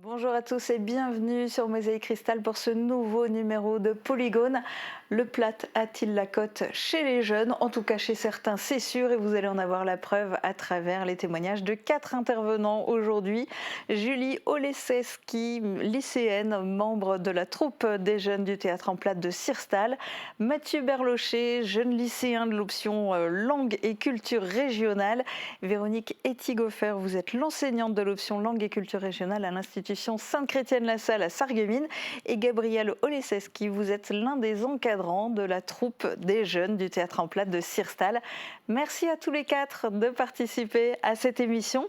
Bonjour à tous et bienvenue sur Mosaïque Cristal pour ce nouveau numéro de Polygone. Le Platt a-t-il la cote chez les jeunes? En tout cas chez certains c'est sûr, et vous allez en avoir la preuve à travers les témoignages de 4 intervenants aujourd'hui. Julie Oleszewski, lycéenne, membre de la troupe des jeunes du théâtre en Platt de Sirstal. Mathieu Berlocher, jeune lycéen de l'option langue et culture régionale. Véronique Etigofer, vous êtes l'enseignante de l'option langue et culture régionale à l'institution Sainte-Chrétienne-la-Salle à Sarreguemines, et Gabriel Oleszewski, vous êtes l'un des encadrants de la troupe des jeunes du théâtre en Platt de Sirstal. Merci à tous les 4 de participer à cette émission.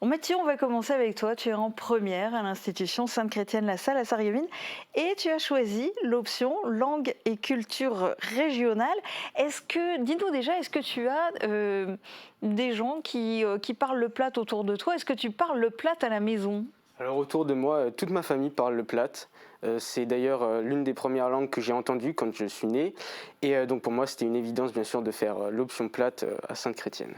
Mathieu, on va commencer avec toi. Tu es en première à l'institution Sainte-Chrétienne-la-Salle à Sarreguemines et tu as choisi l'option langue et culture régionale. Dis-nous déjà, est-ce que tu as des gens qui parlent le platt autour de toi? Est-ce que tu parles le platt à la maison? Alors autour de moi, toute ma famille parle le platt. C'est d'ailleurs l'une des premières langues que j'ai entendues quand je suis né. Et donc pour moi, c'était une évidence bien sûr de faire l'option platt à Sainte-Chrétienne.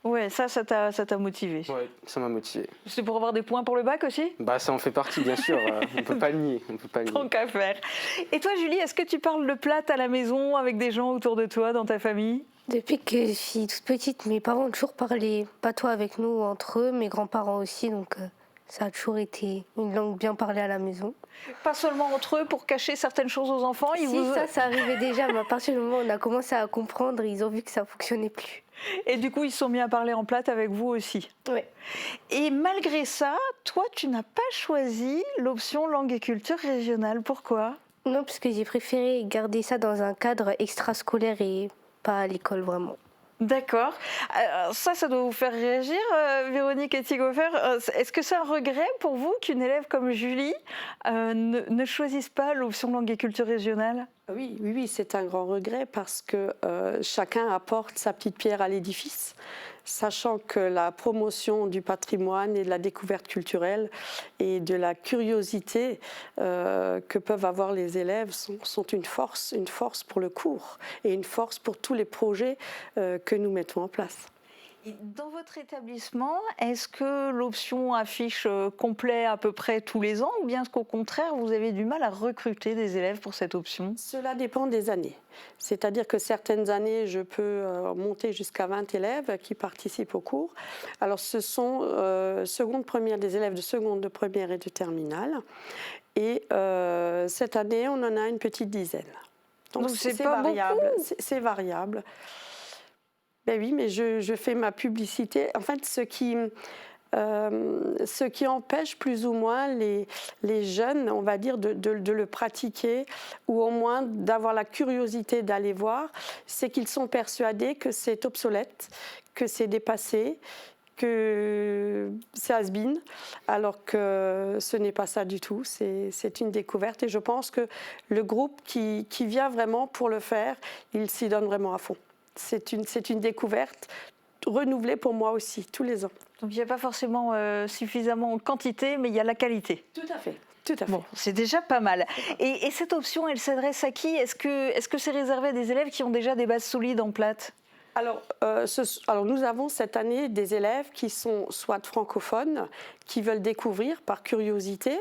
Ouais, ça t'a motivé. Ouais, ça m'a motivé. C'est pour avoir des points pour le bac aussi? Bah ça en fait partie bien sûr, on peut pas le nier. Tant qu'à faire. Et toi Julie, est-ce que tu parles le platt à la maison avec des gens autour de toi, dans ta famille? Depuis que je suis toute petite, mes parents ont toujours parlé patois avec nous, entre eux, mes grands-parents aussi, donc ça a toujours été une langue bien parlée à la maison. Pas seulement entre eux pour cacher certaines choses aux enfants? Ça arrivait déjà, mais à partir du moment où on a commencé à comprendre, ils ont vu que ça ne fonctionnait plus. Et du coup, ils se sont mis à parler en platt avec vous aussi? Oui. Et malgré ça, toi, tu n'as pas choisi l'option langue et culture régionale. Pourquoi? Non, parce que j'ai préféré garder ça dans un cadre extrascolaire et pas à l'école vraiment. D'accord. Ça doit vous faire réagir, Véronique Etigofer. Est-ce que c'est un regret pour vous qu'une élève comme Julie ne choisisse pas l'option langue et culture régionale? Oui, c'est un grand regret parce que chacun apporte sa petite pierre à l'édifice, sachant que la promotion du patrimoine et de la découverte culturelle et de la curiosité que peuvent avoir les élèves sont une force pour le cours et une force pour tous les projets que nous mettons en place. Dans votre établissement, est-ce que l'option affiche complet à peu près tous les ans, ou bien est-ce qu'au contraire, vous avez du mal à recruter des élèves pour cette option? Cela dépend des années. C'est-à-dire que certaines années, je peux monter jusqu'à 20 élèves qui participent au cours. Alors ce sont seconde, première, des élèves de seconde, de première et de terminale. Et cette année, on en a une petite dizaine. Donc c'est pas variable. C'est variable. Ben oui, mais je fais ma publicité. En fait, ce qui empêche plus ou moins les jeunes, on va dire, de le pratiquer, ou au moins d'avoir la curiosité d'aller voir, c'est qu'ils sont persuadés que c'est obsolète, que c'est dépassé, que c'est has-been, alors que ce n'est pas ça du tout. C'est une découverte, et je pense que le groupe qui vient vraiment pour le faire, il s'y donne vraiment à fond. C'est une découverte renouvelée pour moi aussi, tous les ans. Donc il n'y a pas forcément suffisamment en quantité, mais il y a la qualité. Tout à fait. Tout à fait. Bon, c'est déjà pas mal. Et cette option, elle s'adresse à qui? Est-ce que c'est réservé à des élèves qui ont déjà des bases solides en platt? Alors nous avons cette année des élèves qui sont soit francophones, qui veulent découvrir par curiosité.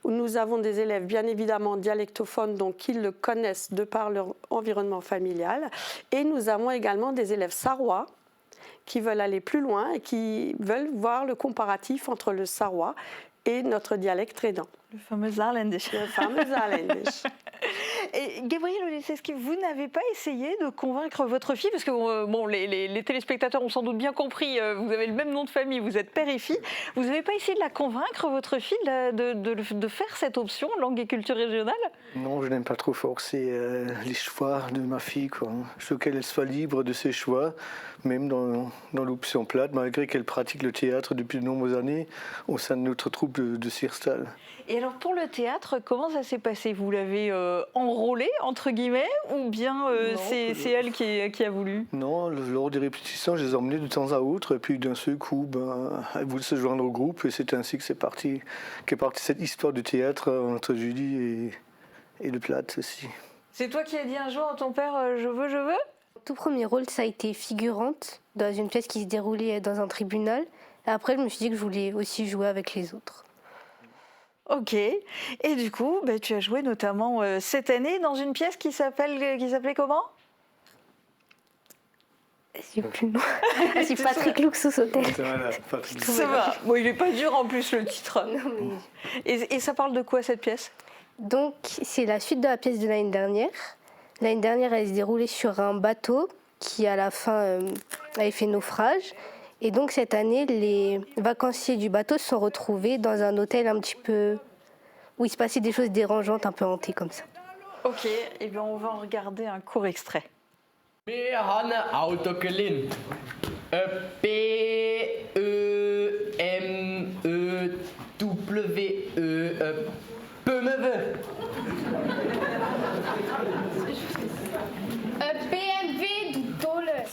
Nous avons des élèves bien évidemment dialectophones, donc ils le connaissent de par leur environnement familial. Et nous avons également des élèves sarrois qui veulent aller plus loin et qui veulent voir le comparatif entre le sarrois et notre dialecte trédan. Le fameux Saarländisch. Le fameux Saarländisch. Et Gabriel Oleszewski, vous n'avez pas essayé de convaincre votre fille, parce que bon, les téléspectateurs ont sans doute bien compris, vous avez le même nom de famille, vous êtes père et fille. Vous n'avez pas essayé de la convaincre, votre fille, de faire cette option, langue et culture régionale? Non, je n'aime pas trop forcer les choix de ma fille, quoi. Je veux qu'elle soit libre de ses choix, même dans l'option platt, malgré qu'elle pratique le théâtre depuis de nombreuses années au sein de notre troupe de Sirstal. Et alors pour le théâtre, comment ça s'est passé? Vous l'avez enrôlée, entre guillemets, ou bien c'est elle qui a voulu? Non, lors des répétitions, je les emmenais de temps à autre, et puis d'un seul coup, elle voulait se joindre au groupe, et c'est ainsi qu'est partie cette histoire de théâtre entre Julie et le platt aussi. C'est toi qui as dit un jour à ton père « je veux » Tout premier rôle, ça a été figurante dans une pièce qui se déroulait dans un tribunal. Et après, je me suis dit que je voulais aussi jouer avec les autres. Ok. Et du coup, tu as joué notamment cette année dans une pièce qui s'appelait comment? C'est plus non. C'est Patrick Luxus Hotel. Voilà, Patrick. Ça va. Bon, il est pas dur en plus le titre. Non, mais... Et ça parle de quoi cette pièce? Donc, c'est la suite de la pièce de l'année dernière. L'année dernière, elle se déroulait sur un bateau qui, à la fin, avait fait naufrage. Et donc, cette année, les vacanciers du bateau se sont retrouvés dans un hôtel un petit peu... où il se passait des choses dérangeantes, un peu hantées comme ça. Ok, et bien on va en regarder un court extrait. Wir haben ein Auto geliehen. B-E-M-E-W-E. BMW. BMW du Dole.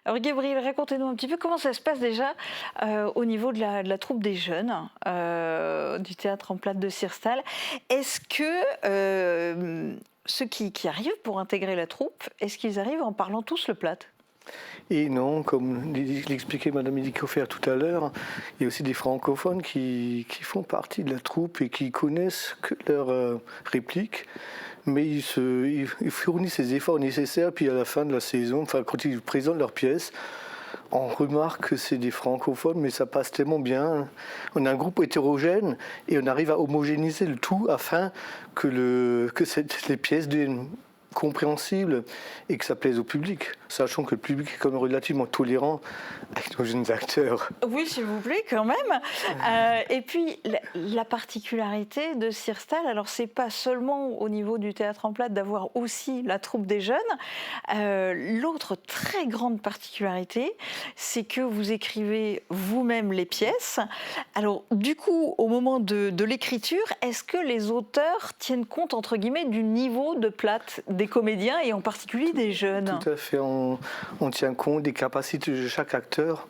Alors Gabriel, racontez-nous un petit peu comment ça se passe déjà au niveau de la troupe des jeunes du théâtre en plate de Sirstal. Est-ce que ceux qui arrivent pour intégrer la troupe, est-ce qu'ils arrivent en parlant tous le plate? Et non, comme l'expliquait Mme Edicofer tout à l'heure, il y a aussi des francophones qui font partie de la troupe et qui connaissent que leurs répliques, mais ils fournissent les efforts nécessaires, puis à la fin de la saison, enfin, quand ils présentent leurs pièces, on remarque que c'est des francophones, mais ça passe tellement bien. On a un groupe hétérogène et on arrive à homogénéiser le tout afin que les pièces deviennent compréhensibles et que ça plaise au public, sachant que le public est quand même relativement tolérant avec nos jeunes acteurs. Oui, s'il vous plaît, quand même. Et puis, la particularité de Sirstal, alors c'est pas seulement au niveau du théâtre en plate d'avoir aussi la troupe des jeunes. L'autre très grande particularité, c'est que vous écrivez vous-même les pièces. Alors, du coup, au moment de l'écriture, est-ce que les auteurs tiennent compte, entre guillemets, du niveau de plate des comédiens et en particulier des jeunes? Tout à fait, on tient compte des capacités de chaque acteur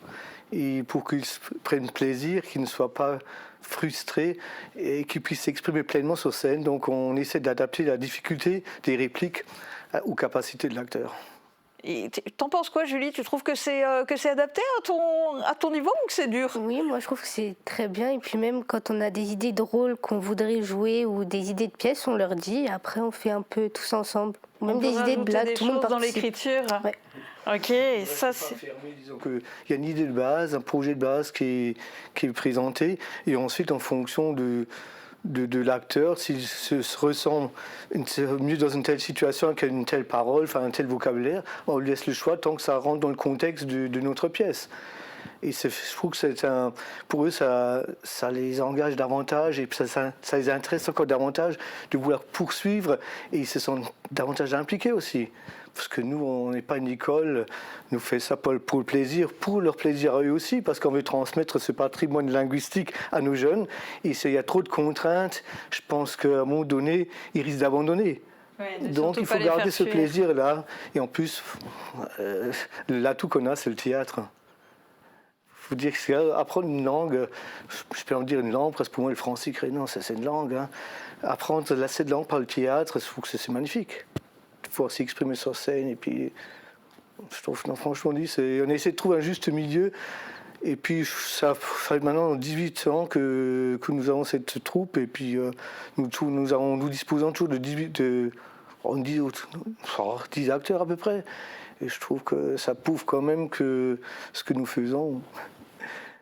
et pour qu'ils prennent plaisir, qu'ils ne soient pas frustrés et qu'ils puissent s'exprimer pleinement sur scène. Donc on essaie d'adapter la difficulté des répliques aux capacités de l'acteur. Et t'en penses quoi, Julie? Tu trouves que c'est adapté à ton niveau ou que c'est dur? Oui, moi je trouve que c'est très bien. Et puis même quand on a des idées de rôle qu'on voudrait jouer ou des idées de pièces, on leur dit. Et après, on fait un peu tous ensemble. Même des idées de blagues, tout le monde dans participe. l'écriture. Ouais. Ok, et ça c'est... Disons qu'il y a une idée de base, un projet de base qui est présenté, et ensuite en fonction de l'acteur, s'il se ressent mieux dans une telle situation avec une telle parole, enfin un tel vocabulaire, on lui laisse le choix tant que ça rentre dans le contexte de notre pièce. Et je trouve que pour eux, ça les engage davantage et ça les intéresse encore davantage de vouloir poursuivre et ils se sentent davantage impliqués aussi. Parce que nous, on n'est pas une école, nous fait ça pour le plaisir, pour leur plaisir à eux aussi, parce qu'on veut transmettre ce patrimoine linguistique à nos jeunes. Et s'il y a trop de contraintes, je pense qu'à un moment donné, ils risquent d'abandonner. Ouais, donc il faut garder ce plaisir-là. Et en plus, l'atout qu'on a, c'est le théâtre. Il faut dire qu'apprendre une langue, je peux en dire une langue, parce que pour moi le français, non, c'est une langue. Hein. Apprendre cette langue par le théâtre, je trouve que c'est magnifique. Pouvoir s'exprimer sur scène et puis je trouve, non, franchement dit, on essaie de trouver un juste milieu et puis ça fait maintenant 18 ans que nous avons cette troupe et puis nous disposons toujours de 10 acteurs à peu près et je trouve que ça prouve quand même que ce que nous faisons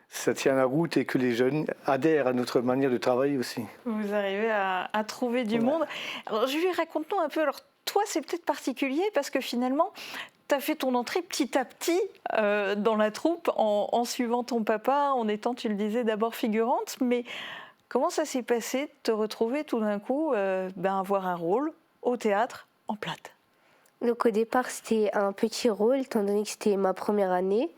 ça tient la route et que les jeunes adhèrent à notre manière de travailler aussi. Vous arrivez à trouver du monde. Alors Julie, raconte-nous un peu, alors toi c'est peut-être particulier parce que finalement tu as fait ton entrée petit à petit dans la troupe en suivant ton papa, en étant, tu le disais, d'abord figurante, mais comment ça s'est passé de te retrouver tout d'un coup avoir un rôle au théâtre en plate? Donc au départ c'était un petit rôle étant donné que c'était ma première année.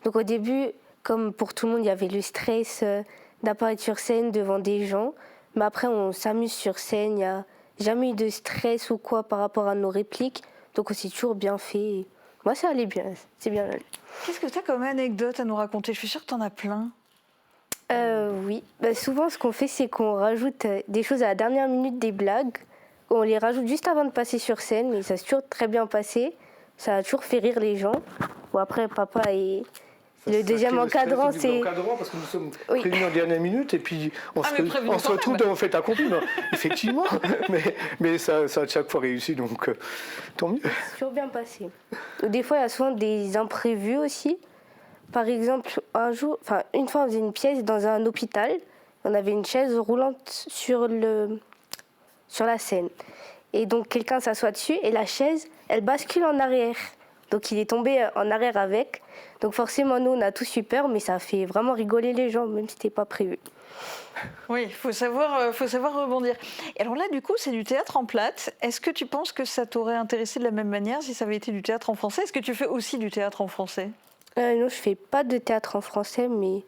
Donc au début, comme pour tout le monde, il y avait le stress d'apparaître sur scène devant des gens, mais après on s'amuse sur scène, il n'y a jamais eu de stress ou quoi par rapport à nos répliques, donc on s'est toujours bien fait. Moi ça allait bien, c'est bien allé. Qu'est-ce que tu as comme anecdote à nous raconter? Je suis sûre que tu en as plein. Oui, souvent ce qu'on fait c'est qu'on rajoute des choses à la dernière minute, des blagues. On les rajoute juste avant de passer sur scène, mais ça s'est toujours très bien passé. ça a toujours fait rire les gens. Bon, après, papa est le deuxième encadrant, c'est... L'encadrant, parce que nous sommes Oui. prévenus en dernière minute et puis on mais prévenus se quand retrouve même. dans le fait accompli. Ben, effectivement, mais ça a chaque fois réussi, donc tant mieux. C'est toujours bien passé. Des fois, il y a souvent des imprévus aussi. Par exemple, une fois, on faisait une pièce dans un hôpital. On avait une chaise roulante sur la scène. Et donc, quelqu'un s'assoit dessus et la chaise, elle bascule en arrière. Donc, il est tombé en arrière avec. Donc, forcément, nous, on a tous eu peur, mais ça a fait vraiment rigoler les gens, même si c'était pas prévu. Oui, il faut savoir rebondir. Et alors là, du coup, c'est du théâtre en plate. Est-ce que tu penses que ça t'aurait intéressé de la même manière si ça avait été du théâtre en français? Est-ce que tu fais aussi du théâtre en français? Non, je fais pas de théâtre en français, mais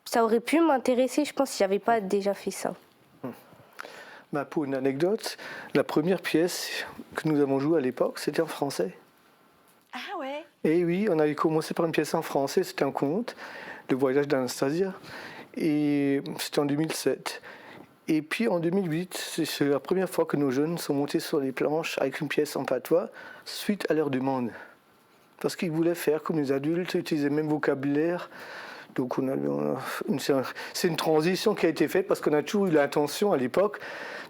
ça aurait pu m'intéresser, je pense, si j'avais pas déjà fait ça. Bah, pour une anecdote, la première pièce que nous avons jouée à l'époque, c'était en français. Ah ouais. Et oui, on avait commencé par une pièce en français, c'était un conte, Le voyage d'Anastasia, et c'était en 2007. Et puis en 2008, c'est la première fois que nos jeunes sont montés sur les planches avec une pièce en patois, suite à leur demande. Parce qu'ils voulaient faire comme les adultes, utiliser le même vocabulaire. Donc c'est une transition qui a été faite parce qu'on a toujours eu l'intention à l'époque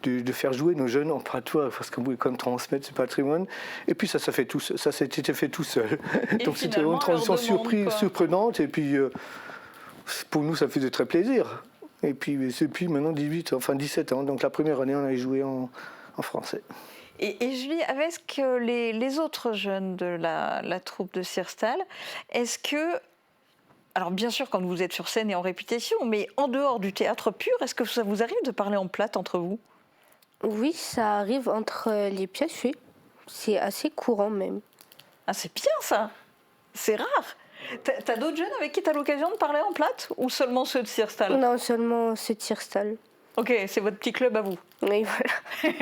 de faire jouer nos jeunes en patois, parce qu'on voulait quand même transmettre ce patrimoine. Et puis ça s'est fait tout seul. Et Donc c'était finalement, une transition leur demande, quoi. surprenante. Et puis pour nous, ça faisait très plaisir. Et puis depuis maintenant 17 ans. Donc la première année, on avait joué en français. Et Julie, avec les autres jeunes de la troupe de Sirstal, est-ce que, alors bien sûr quand vous êtes sur scène et en répétition, mais en dehors du théâtre pur, est-ce que ça vous arrive de parler en plate entre vous? Oui, ça arrive entre les pièces, oui. C'est assez courant même. Ah, c'est bien ça. C'est rare. T'as d'autres jeunes avec qui t'as l'occasion de parler en plate ou seulement ceux de Sirstal? Non, seulement ce Sirstal. Ok, c'est votre petit club à vous. Oui, voilà.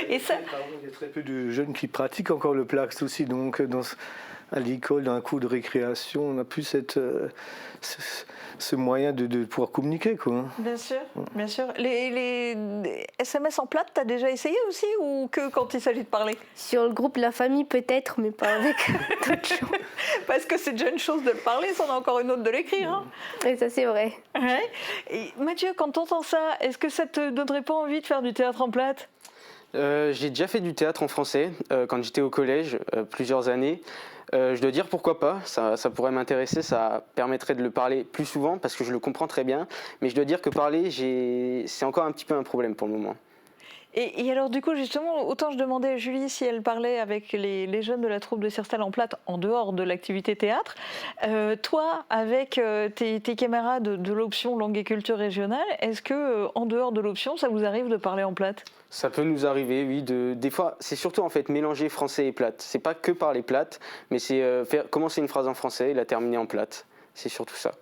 Et ça, Il y a très peu de jeunes qui pratiquent encore le plax aussi. Donc à l'école, dans un cours de récréation, on n'a plus ce moyen de pouvoir communiquer, quoi. bien sûr, bien sûr. Les SMS en plate, t'as déjà essayé aussi ou que quand il s'agit de parler? Sur le groupe La Famille, peut-être, mais pas avec d'autres gens. Parce que c'est déjà une chose de le parler, c'en est encore une autre de l'écrire. Hein. Et ça, c'est vrai. Ouais. Et Mathieu, quand t'entends ça, est-ce que ça te donnerait pas envie de faire du théâtre en plate? J'ai déjà fait du théâtre en français quand j'étais au collège, plusieurs années. Je dois dire pourquoi pas, ça pourrait m'intéresser, ça permettrait de le parler plus souvent parce que je le comprends très bien. Mais je dois dire que parler, c'est encore un petit peu un problème pour le moment. Et alors du coup, justement, autant je demandais à Julie si elle parlait avec les jeunes de la troupe de Sirstal en plate en dehors de l'activité théâtre. Toi, avec tes camarades de l'option langue et culture régionale, est-ce que en dehors de l'option, ça vous arrive de parler en plate? Ça peut nous arriver, oui. Des fois, c'est surtout en fait mélanger français et plate. C'est pas que parler plate, mais c'est commencer une phrase en français et la terminer en plate. C'est surtout ça.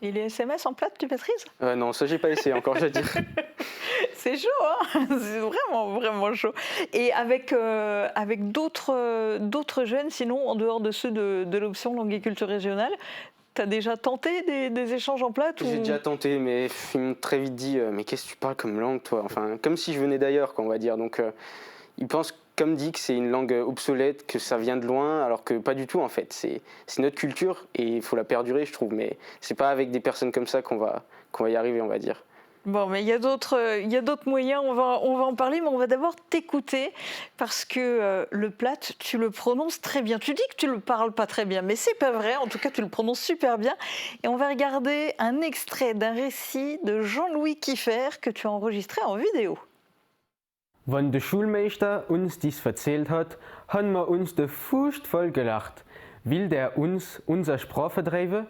Et les SMS en plate, tu maîtrises? Non, ça j'ai pas essayé encore, je veux dire. C'est chaud, hein. C'est vraiment, vraiment chaud. Et avec d'autres jeunes, sinon, en dehors de ceux de l'option langue et culture régionale, tu as déjà tenté des échanges en plate J'ai déjà tenté, mais ils m'ont très vite dit « Mais qu'est-ce que tu parles comme langue, toi ?» Enfin, comme si je venais d'ailleurs, quoi, on va dire. Donc, ils pensent, comme dit, que c'est une langue obsolète, que ça vient de loin, alors que pas du tout, en fait. C'est notre culture et il faut la perdurer, je trouve. Mais c'est pas avec des personnes comme ça qu'on va y arriver, on va dire. Bon, mais il y a d'autres moyens, on va en parler, mais on va d'abord t'écouter parce que le plate, tu le prononces très bien. Tu dis que tu le parles pas très bien, mais c'est pas vrai. En tout cas, tu le prononces super bien. Et on va regarder un extrait d'un récit de Jean-Louis Kieffer que tu as enregistré en vidéo. Wenn der Schulmeister uns dies erzählt hat, haben wir uns de Furcht voll gelacht. Will der uns unsere Sprache vertreiben?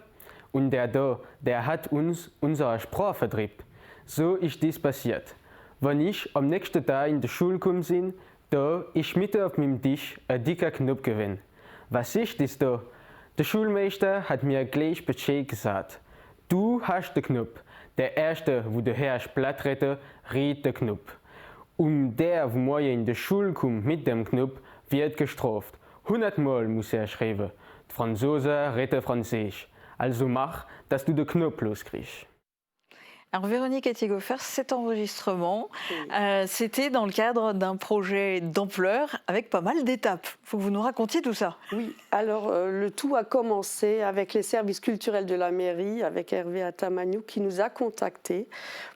Und der hat uns unsere Sprache vertrieben. So ist dies passiert. Wenn ich am nächsten Tag in der Schule gekommen bin, da ist mitten auf meinem Tisch ein dicker Knopf gewesen. Was ist das da? Der Schulmeister hat mir gleich Bescheid gesagt. Du hast den Knopf. Der Erste, wo du hörst Blatt retten, redet den Knopf. Und der, wo morgen in die Schule kommt mit dem Knopf, wird gestraft. 100 Mal muss schreiben. Die Franzosen reden Französisch. Also mach, dass du den Knopf loskriegst. Alors Véronique Etigofer, cet enregistrement, c'était dans le cadre d'un projet d'ampleur avec pas mal d'étapes. Il faut que vous nous racontiez tout ça. Oui, alors le tout a commencé avec les services culturels de la mairie, avec Hervé Atamagnou qui nous a contactés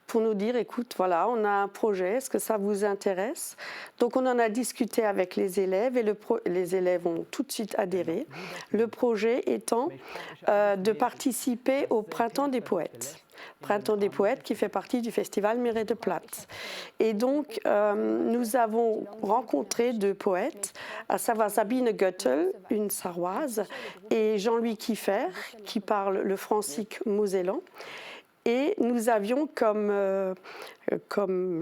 pour nous dire, écoute, voilà, on a un projet, est-ce que ça vous intéresse? Donc on en a discuté avec les élèves et les élèves ont tout de suite adhéré. Le projet étant de participer au Printemps des poètes. Printemps des poètes qui fait partie du festival Mireille de Platte. Et donc, nous avons rencontré 2 poètes, à savoir Sabine Göttel, une Sarroise, et Jean-Louis Kiefer, qui parle le francique mosellan. Et nous avions comme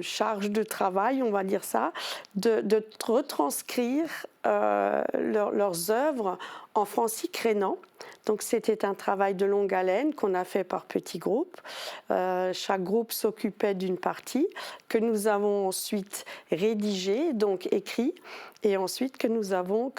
charge de travail, on va dire ça, de retranscrire leurs œuvres en francique rhénan. Donc c'était un travail de longue haleine qu'on a fait par petits groupes. Chaque groupe s'occupait d'une partie que nous avons ensuite rédigée, donc écrit, et ensuite que nous avons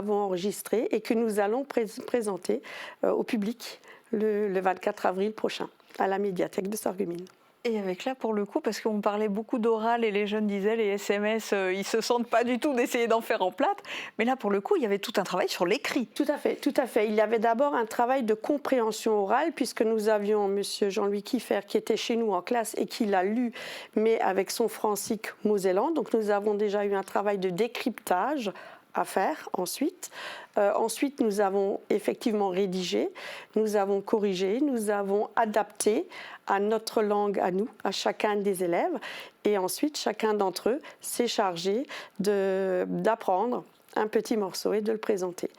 enregistré et que nous allons présenter au public le 24 avril prochain à la médiathèque de Sarreguemines. Et avec là, pour le coup, parce qu'on parlait beaucoup d'oral et les jeunes disaient les SMS, ils se sentent pas du tout d'essayer d'en faire en plate. Mais là, pour le coup, il y avait tout un travail sur l'écrit. Tout à fait, tout à fait. Il y avait d'abord un travail de compréhension orale, puisque nous avions monsieur Jean-Louis Kiefer qui était chez nous en classe et qui l'a lu, mais avec son francique mosellan. Donc nous avons déjà eu un travail de décryptage à faire ensuite. Ensuite, nous avons effectivement rédigé, nous avons corrigé, nous avons adapté à notre langue, à nous, à chacun des élèves. Et ensuite, chacun d'entre eux s'est chargé d'apprendre un petit morceau et de le présenter.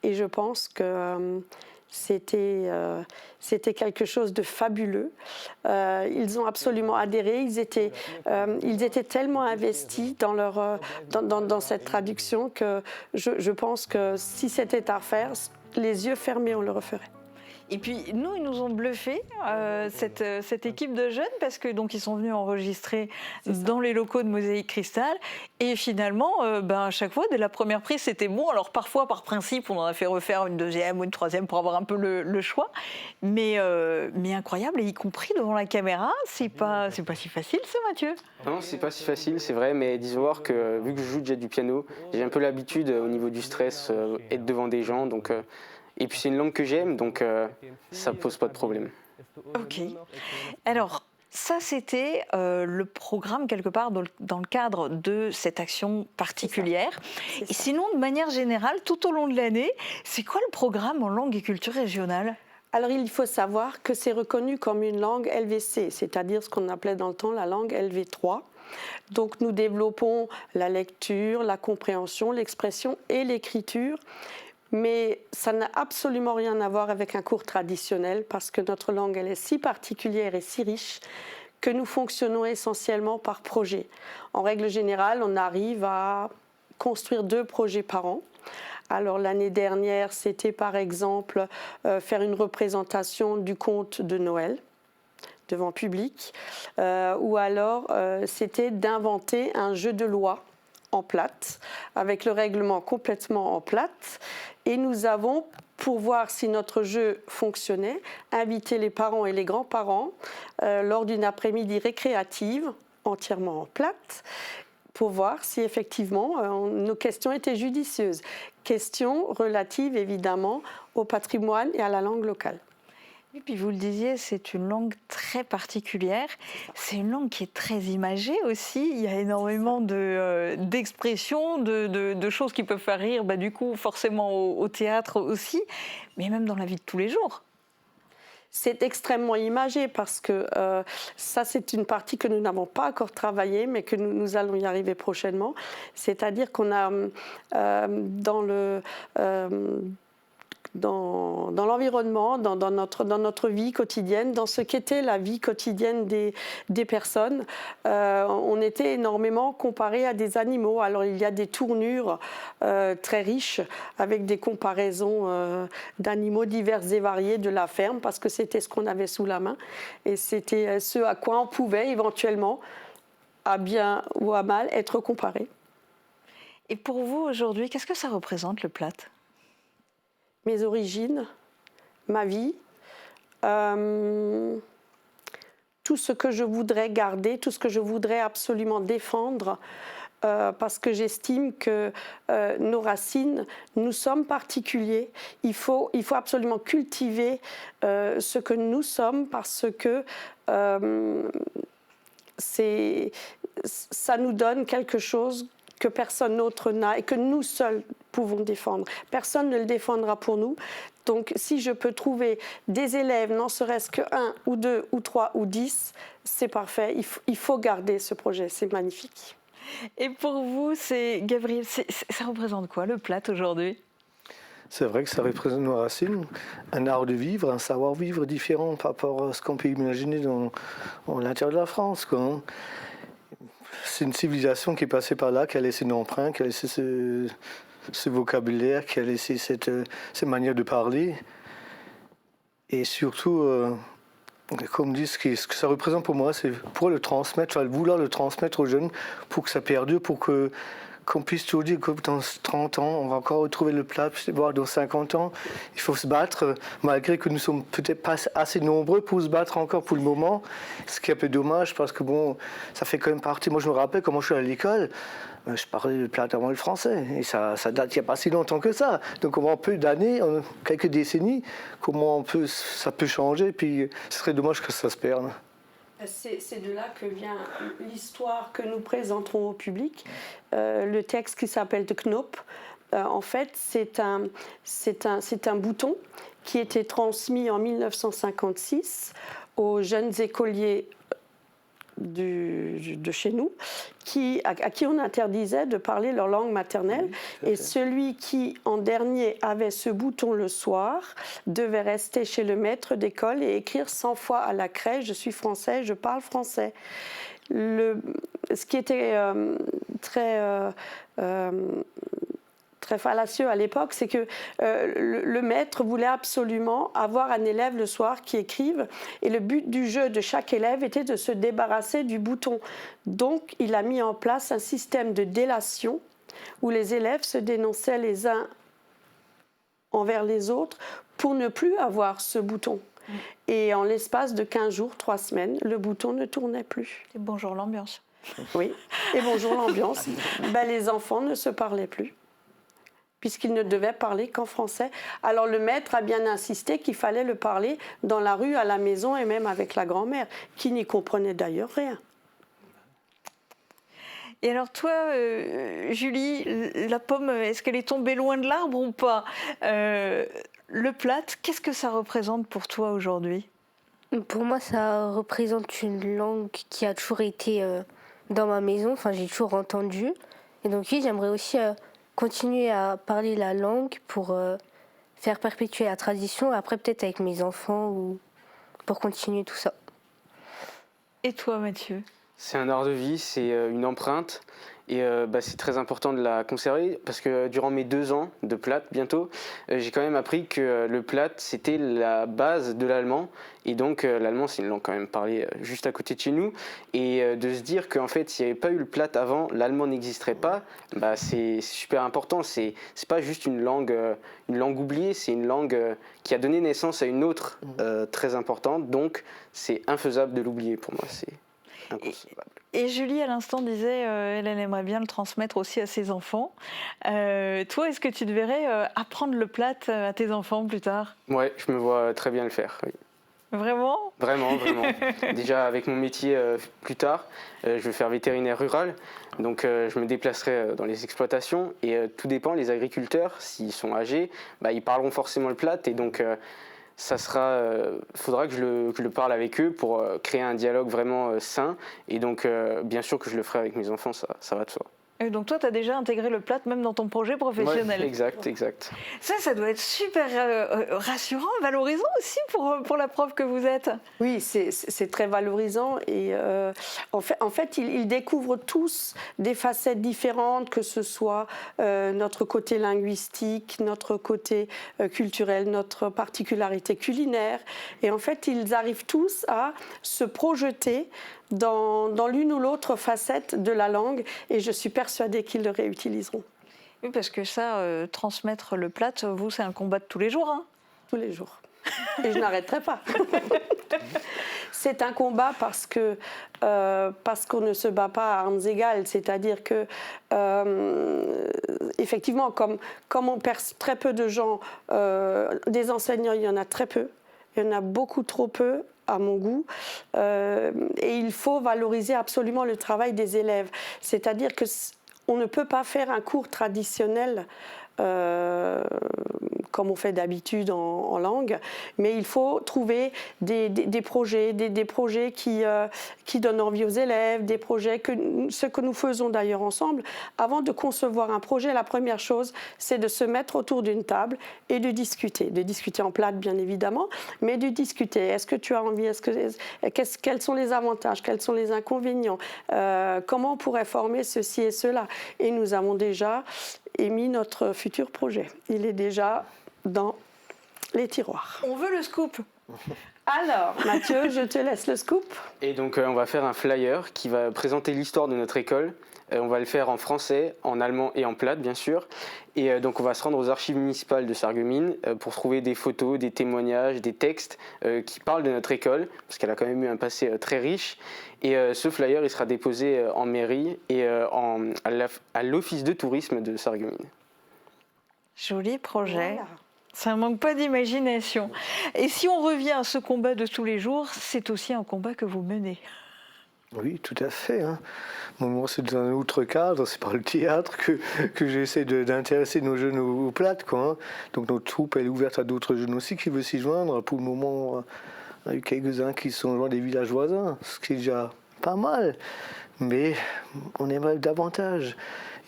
Et je pense que c'était quelque chose de fabuleux. Ils ont absolument adhéré. Ils étaient tellement investis dans cette traduction que je pense que si c'était à refaire, les yeux fermés, on le referait. Et puis nous, ils nous ont bluffé, cette équipe de jeunes, parce que donc ils sont venus enregistrer dans les locaux de Mosaïque Cristal. Et finalement, à chaque fois, dès la première prise, c'était bon. Alors parfois, par principe, on en a fait refaire une deuxième ou une troisième pour avoir un peu le choix. Mais incroyable, et y compris devant la caméra, c'est pas si facile, ça, Mathieu. Non, c'est pas si facile, c'est vrai, mais disons voir que vu que je joue déjà du piano, j'ai un peu l'habitude au niveau du stress, être devant des gens, donc. Et puis c'est une langue que j'aime, donc ça ne pose pas de problème. Ok. Alors, ça c'était le programme quelque part dans le cadre de cette action particulière. C'est ça. Et sinon, de manière générale, tout au long de l'année, c'est quoi le programme en langue et culture régionale ? Alors il faut savoir que c'est reconnu comme une langue LV-C, c'est-à-dire ce qu'on appelait dans le temps la langue LV3. Donc nous développons la lecture, la compréhension, l'expression et l'écriture. Mais ça n'a absolument rien à voir avec un cours traditionnel parce que notre langue, elle est si particulière et si riche que nous fonctionnons essentiellement par projet. En règle générale, on arrive à construire 2 projets par an. Alors l'année dernière, c'était par exemple faire une représentation du conte de Noël devant public, ou alors c'était d'inventer un jeu de loi en plate, avec le règlement complètement en plate. Et nous avons, pour voir si notre jeu fonctionnait, invité les parents et les grands-parents lors d'une après-midi récréative, entièrement en plate, pour voir si effectivement nos questions étaient judicieuses. Questions relatives évidemment au patrimoine et à la langue locale. Et puis vous le disiez, c'est une langue très particulière. C'est une langue qui est très imagée aussi. Il y a énormément d'expressions, de choses qui peuvent faire rire, du coup forcément au théâtre aussi, mais même dans la vie de tous les jours. C'est extrêmement imagé parce que ça, c'est une partie que nous n'avons pas encore travaillée, mais que nous allons y arriver prochainement. C'est-à-dire qu'on a dans l'environnement, dans notre vie quotidienne, dans ce qu'était la vie quotidienne des personnes. On était énormément comparés à des animaux. Alors il y a des tournures très riches avec des comparaisons d'animaux divers et variés de la ferme parce que c'était ce qu'on avait sous la main et c'était ce à quoi on pouvait éventuellement, à bien ou à mal, être comparé. Et pour vous aujourd'hui, qu'est-ce que ça représente le plate ? Mes origines, ma vie, tout ce que je voudrais garder, tout ce que je voudrais absolument défendre, parce que j'estime que nos racines, nous sommes particuliers. Il faut absolument cultiver ce que nous sommes, parce que ça nous donne quelque chose que personne d'autre n'a et que nous seuls pouvons défendre. Personne ne le défendra pour nous. Donc, si je peux trouver des élèves, n'en serait-ce que 1 ou 2 ou 3 ou 10, c'est parfait. Il faut garder ce projet, c'est magnifique. Et pour vous, Gabriel, ça représente quoi le Platt aujourd'hui? C'est vrai que ça représente nos racines, un art de vivre, un savoir-vivre différent par rapport à ce qu'on peut imaginer dans l'intérieur de la France, quoi, hein. C'est une civilisation qui est passée par là, qui a laissé une empreinte, qui a laissé ce vocabulaire, qui a laissé cette manière de parler. Et surtout, comme dit, ce que ça représente pour moi, c'est pour le transmettre, vouloir le transmettre aux jeunes, pour que ça perdure, pour qu'on puisse toujours dire que dans 30 ans, on va encore retrouver le Platt, voire dans 50 ans, il faut se battre, malgré que nous ne sommes peut-être pas assez nombreux pour se battre encore pour le moment, ce qui est un peu dommage, parce que bon, ça fait quand même partie. Moi, je me rappelle comment je suis à l'école, je parlais le Platt avant le français, et ça date il n'y a pas si longtemps que ça. Donc, on voit en peu d'années, en quelques décennies, comment ça peut changer, puis ce serait dommage que ça se perde. C'est de là que vient l'histoire que nous présenterons au public. Le texte qui s'appelle De Knop, en fait, c'est un bouton qui était transmis en 1956 aux jeunes écoliers de chez nous, à qui on interdisait de parler leur langue maternelle. Et celui qui, en dernier, avait ce bouton le soir, devait rester chez le maître d'école et écrire 100 fois à la craie « Je suis français, je parle français ». Ce qui était très fallacieux à l'époque, c'est que le maître voulait absolument avoir un élève le soir qui écrive, et le but du jeu de chaque élève était de se débarrasser du bouton. Donc, il a mis en place un système de délation où les élèves se dénonçaient les uns envers les autres pour ne plus avoir ce bouton. Et en l'espace de 15 jours, 3 semaines, le bouton ne tournait plus. Et bonjour l'ambiance. Oui, et bonjour l'ambiance. Les enfants ne se parlaient plus, puisqu'ils ne devaient parler qu'en français. Alors le maître a bien insisté qu'il fallait le parler dans la rue, à la maison et même avec la grand-mère, qui n'y comprenait d'ailleurs rien. Et alors toi, Julie, la pomme, est-ce qu'elle est tombée loin de l'arbre ou pas? Le Platt, qu'est-ce que ça représente pour toi aujourd'hui? Pour moi, ça représente une langue qui a toujours été dans ma maison, enfin j'ai toujours entendu. Et donc oui, j'aimerais aussi continuer à parler la langue pour faire perpétuer la tradition, après peut-être avec mes enfants ou pour continuer tout ça. Et toi, Mathieu? C'est un art de vie, c'est une empreinte, et c'est très important de la conserver, parce que durant mes 2 ans de Platt bientôt, j'ai quand même appris que le Platt c'était la base de l'allemand, et donc l'allemand c'est une langue quand même parlée juste à côté de chez nous, et de se dire qu'en fait s'il n'y avait pas eu le Platt avant, l'allemand n'existerait pas, c'est super important. C'est pas juste une langue oubliée, c'est une langue qui a donné naissance à une autre très importante, donc c'est infaisable de l'oublier pour moi. C'est inconcevable. Et Julie, à l'instant, disait elle aimerait bien le transmettre aussi à ses enfants. Toi, est-ce que tu te verrais apprendre le Platt à tes enfants plus tard? Ouais, je me vois très bien le faire, oui. Vraiment? Vraiment, vraiment. Déjà, avec mon métier plus tard, je vais faire vétérinaire rural. Donc, je me déplacerai dans les exploitations. Et tout dépend, les agriculteurs, s'ils sont âgés, ils parleront forcément le Platt. Et donc, faudra que je le parle avec eux pour créer un dialogue vraiment sain. Et donc, bien sûr que je le ferai avec mes enfants, ça va de soi. Et donc toi, tu as déjà intégré le Platt même dans ton projet professionnel. Ouais, exact. Ça doit être super rassurant, valorisant aussi pour la prof que vous êtes. Oui, c'est très valorisant, et en fait ils découvrent tous des facettes différentes, que ce soit notre côté linguistique, notre côté culturel, notre particularité culinaire, et en fait ils arrivent tous à se projeter dans l'une ou l'autre facette de la langue, et je suis persuadée qu'ils le réutiliseront. Oui, parce que ça, transmettre le Platt, vous, c'est un combat de tous les jours. Hein. Tous les jours. Et je n'arrêterai pas. c'est un combat parce qu'on ne se bat pas à armes égales, c'est-à-dire que effectivement, comme on perd très peu de gens, des enseignants, il y en a très peu, il y en a beaucoup trop peu à mon goût, et il faut valoriser absolument le travail des élèves, c'est-à-dire que on ne peut pas faire un cours traditionnel comme on fait d'habitude en langue, mais il faut trouver des projets, des projets qui donnent envie aux élèves, des projets, ce que nous faisons d'ailleurs ensemble. Avant de concevoir un projet, la première chose, c'est de se mettre autour d'une table et de discuter en plate bien évidemment, mais de discuter. Est-ce que tu as envie, quels sont les avantages, quels sont les inconvénients, comment on pourrait former ceci et cela. Et nous avons déjà émis notre futur projet. Il est déjà dans les tiroirs. On veut le scoop. Alors, Mathieu, je te laisse le scoop. Et donc on va faire un flyer qui va présenter l'histoire de notre école. On va le faire en français, en allemand et en plate bien sûr. Et donc on va se rendre aux archives municipales de Sarreguemines pour trouver des photos, des témoignages, des textes qui parlent de notre école, parce qu'elle a quand même eu un passé très riche. Et ce flyer il sera déposé en mairie et à l'office de tourisme de Sarreguemines. Joli projet. Voilà. Ça ne manque pas d'imagination. Et si on revient à ce combat de tous les jours, c'est aussi un combat que vous menez. Oui, tout à fait. Hein. Moi, c'est dans un autre cadre, c'est par le théâtre que j'essaie d'intéresser nos jeunes aux plates. Quoi, hein. Donc notre troupe, elle est ouverte à d'autres jeunes aussi qui veulent s'y joindre. Pour le moment, il y a eu quelques-uns qui sont joints des villages voisins, ce qui est déjà pas mal. Mais on aimerait davantage.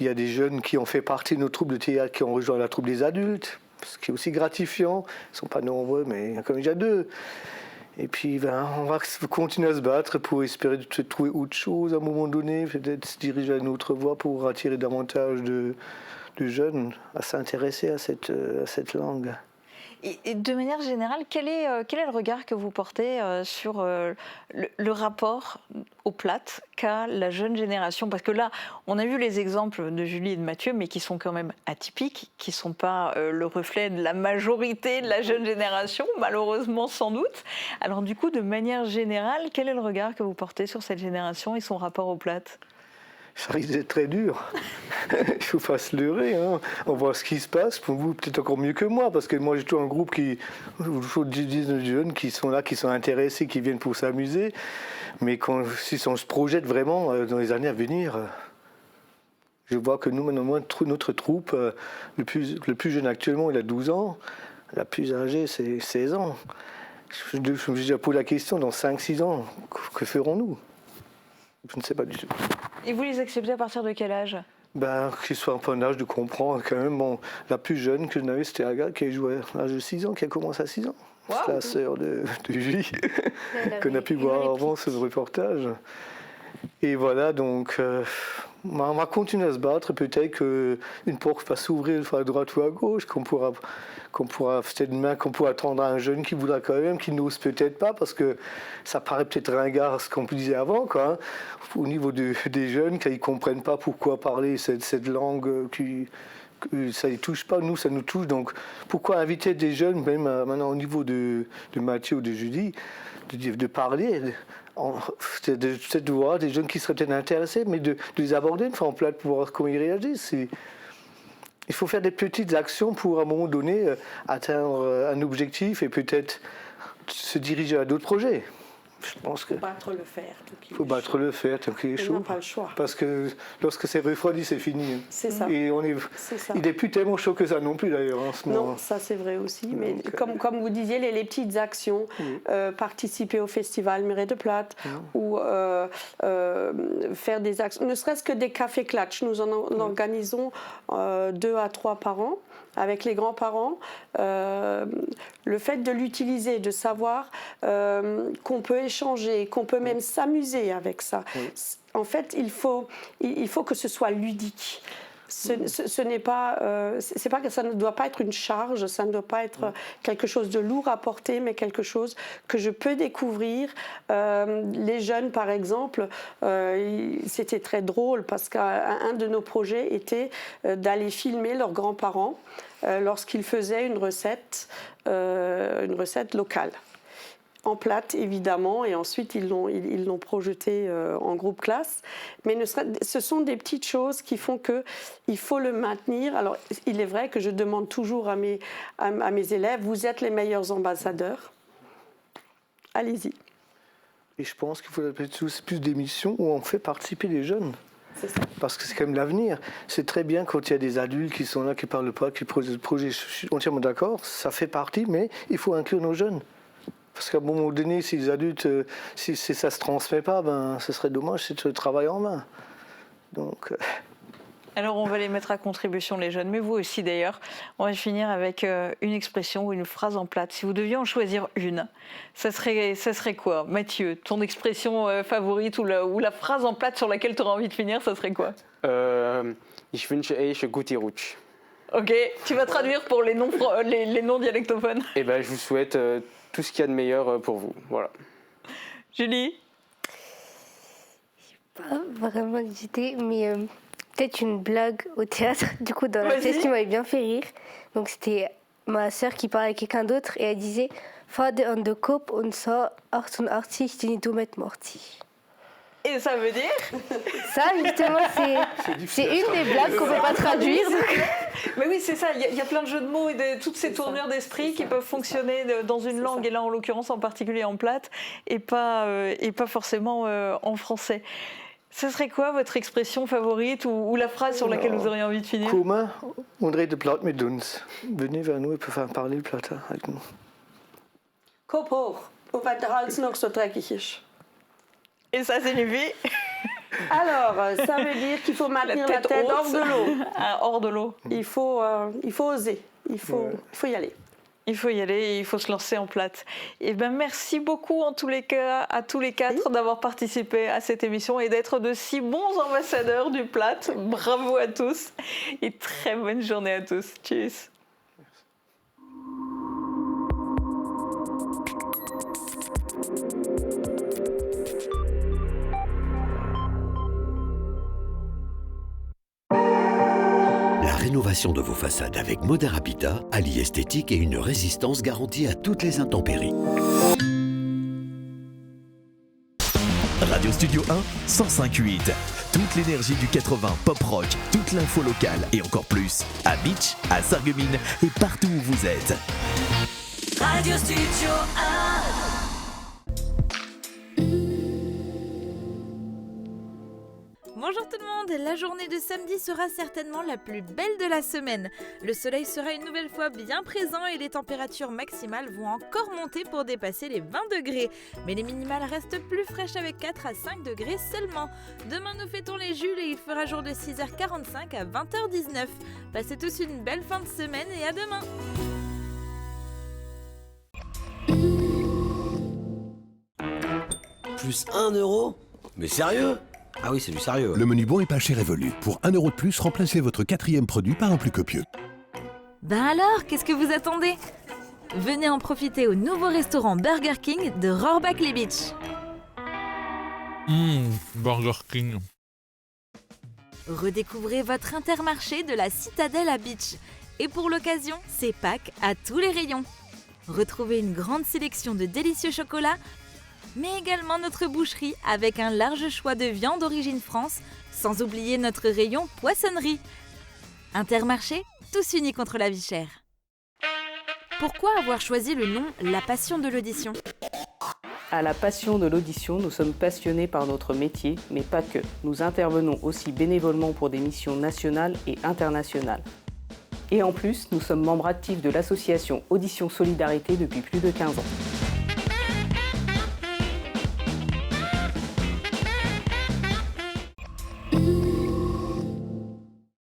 Il y a des jeunes qui ont fait partie de notre troupe de théâtre, qui ont rejoint la troupe des adultes, ce qui est aussi gratifiant. Ils ne sont pas nombreux, mais il y en a comme déjà 2. Et puis, on va continuer à se battre pour espérer trouver autre chose à un moment donné, peut-être se diriger à une autre voie pour attirer davantage de jeunes à s'intéresser à cette langue. Et de manière générale, quel est le regard que vous portez sur le rapport aux plates qu'a la jeune génération? Parce que là, on a vu les exemples de Julie et de Mathieu, mais qui sont quand même atypiques, qui ne sont pas le reflet de la majorité de la jeune génération, malheureusement sans doute. Alors du coup, de manière générale, quel est le regard que vous portez sur cette génération et son rapport aux plates? Ça risque d'être très dur. Il ne faut pas se leurrer. Hein. On voit ce qui se passe. Pour vous, peut-être encore mieux que moi, parce que moi, j'ai toujours un groupe qui, 19 jeunes qui sont là, qui sont intéressés, qui viennent pour s'amuser. Mais si on se projette vraiment dans les années à venir, je vois que nous, maintenant, notre troupe, le plus jeune actuellement, il a 12 ans. La plus âgée, c'est 16 ans. Je me suis déjà posé la question, dans 5-6 ans, que ferons-nous? Je ne sais pas du tout. Et vous les acceptez à partir de quel âge? Qu'ils soient un peu en âge de comprendre quand même. Bon, la plus jeune que je n'avais, c'était Agathe, qui a joué à l'âge de 6 ans, qui a commencé à 6 ans. Wow. C'est la sœur de Julie, qu'on a pu voir avant ce reportage. Et voilà, donc, on va continuer à se battre. Peut-être qu'une porte va s'ouvrir à droite ou à gauche, qu'on pourra peut-être demain, qu'on pourra attendre un jeune qui voudra quand même, qui n'ose peut-être pas, parce que ça paraît peut-être ringard ce qu'on disait avant, quoi, hein, au niveau des jeunes, qu'ils ne comprennent pas pourquoi parler cette langue ça ne les touche pas, nous ça nous touche, donc pourquoi inviter des jeunes, même maintenant au niveau de Mathieu ou de Julie, de parler, de voir des jeunes qui seraient peut-être intéressés, mais de les aborder une fois en plate pour voir comment ils réagissent. Il faut faire des petites actions pour, à un moment donné, atteindre un objectif et peut-être se diriger à d'autres projets. Je pense que faut battre le fer. Il faut battre le fer tant qu'il est chaud. On n'a pas le choix. Parce que lorsque c'est refroidi, c'est fini. C'est ça. Et il n'est plus tellement chaud que ça non plus d'ailleurs en ce moment. Non, ça c'est vrai aussi. Mais comme vous disiez, les petites actions, participer au festival Mairie de Plate ou faire des actions, ne serait-ce que des cafés clatch. Nous en organisons 2 à 3 par an. Avec les grands-parents, le fait de l'utiliser, de savoir qu'on peut échanger, qu'on peut même s'amuser avec ça. En fait, il faut que ce soit ludique. Ce n'est pas, c'est pas que ça ne doit pas être une charge, ça ne doit pas être quelque chose de lourd à porter, mais quelque chose que je peux découvrir. Les jeunes, par exemple, c'était très drôle parce qu'un de nos projets était d'aller filmer leurs grands-parents lorsqu'ils faisaient une recette locale. en plate, évidemment, et ensuite ils l'ont projeté en groupe classe. Mais ce sont des petites choses qui font qu'il faut le maintenir. Alors, il est vrai que je demande toujours à mes élèves, vous êtes les meilleurs ambassadeurs. Allez-y. Et je pense qu'il faudrait peut-être plus d'émissions où on fait participer les jeunes. C'est ça. Parce que c'est quand même l'avenir. C'est très bien quand il y a des adultes qui sont là, qui parlent pas, qui posent des projets. Je suis entièrement d'accord, ça fait partie, mais il faut inclure nos jeunes. Parce qu'à un moment donné, si les adultes, si ça ne se transmet pas, ben, ce serait dommage, c'est le travail en main. Donc... Alors on va les mettre à contribution les jeunes, mais vous aussi d'ailleurs. On va finir avec une expression ou une phrase en plate. Si vous deviez en choisir une, ça serait quoi? Mathieu, ton expression favorite ou la phrase en plate sur laquelle tu aurais envie de finir, ça serait quoi? Ich wünsche euch gute Rutsch. Ok, tu vas traduire pour les non dialectophones. Et ben, je vous souhaite tout ce qu'il y a de meilleur pour vous. Voilà. Julie? Pas vraiment d'idée, mais peut-être une blague au théâtre. Du coup, dans la pièce qui m'avait bien fait rire. Donc, c'était ma sœur qui parlait à quelqu'un d'autre et elle disait Vater an der Kopf und so 88 die Dumet Morti. Et ça veut dire? Ça, justement, c'est une des blagues qu'on ne peut pas traduire. Mais oui, c'est ça. Il y a plein de jeux de mots et toutes ces tournures d'esprit qui peuvent fonctionner dans une langue, et là, en l'occurrence, en particulier en plate, et pas forcément en français. Ce serait quoi votre expression favorite ou la phrase sur laquelle vous auriez envie de finir? Comment on redet plat mit uns. Venez vers nous et peut faire parler le plat avec nous. Kopf hoch, weil der Hals noch so dreckig ist. Et ça signifie? Alors, ça veut dire qu'il faut maintenir la tête hors de l'eau. Ah, hors de l'eau. Il faut oser, il faut y aller. Il faut y aller et il faut se lancer en plate. Et ben merci beaucoup en tous les cas à tous les quatre d'avoir participé à cette émission et d'être de si bons ambassadeurs du plate. Bravo à tous et très bonne journée à tous. Tchuss. La rénovation de vos façades avec Modern Habitat allie esthétique et une résistance garantie à toutes les intempéries. Radio Studio 1, 105.8. Toute l'énergie du 80 pop rock, toute l'info locale et encore plus à Beach, à Sarreguemines et partout où vous êtes. Radio Studio 1. Bonjour tout le monde, la journée de samedi sera certainement la plus belle de la semaine. Le soleil sera une nouvelle fois bien présent et les températures maximales vont encore monter pour dépasser les 20 degrés. Mais les minimales restent plus fraîches avec 4 à 5 degrés seulement. Demain nous fêtons les Jules et il fera jour de 6h45 à 20h19. Passez tous une belle fin de semaine et à demain. Plus 1 euro? Mais sérieux? Ah oui, c'est du sérieux. Le menu bon et pas cher Evolu. Pour 1 euro de plus, remplacez votre 4e produit par un plus copieux. Ben alors, qu'est-ce que vous attendez? Venez en profiter au nouveau restaurant Burger King de Rohrbach-les-Beach. Burger King. Redécouvrez votre Intermarché de la Citadelle à Beach. Et pour l'occasion, c'est Pâques à tous les rayons. Retrouvez une grande sélection de délicieux chocolats, mais également notre boucherie avec un large choix de viande d'origine France, sans oublier notre rayon poissonnerie. Intermarché, tous unis contre la vie chère. Pourquoi avoir choisi le nom La Passion de l'audition ? À La Passion de l'audition, nous sommes passionnés par notre métier, mais pas que. Nous intervenons aussi bénévolement pour des missions nationales et internationales. Et en plus, nous sommes membres actifs de l'association Audition Solidarité depuis plus de 15 ans.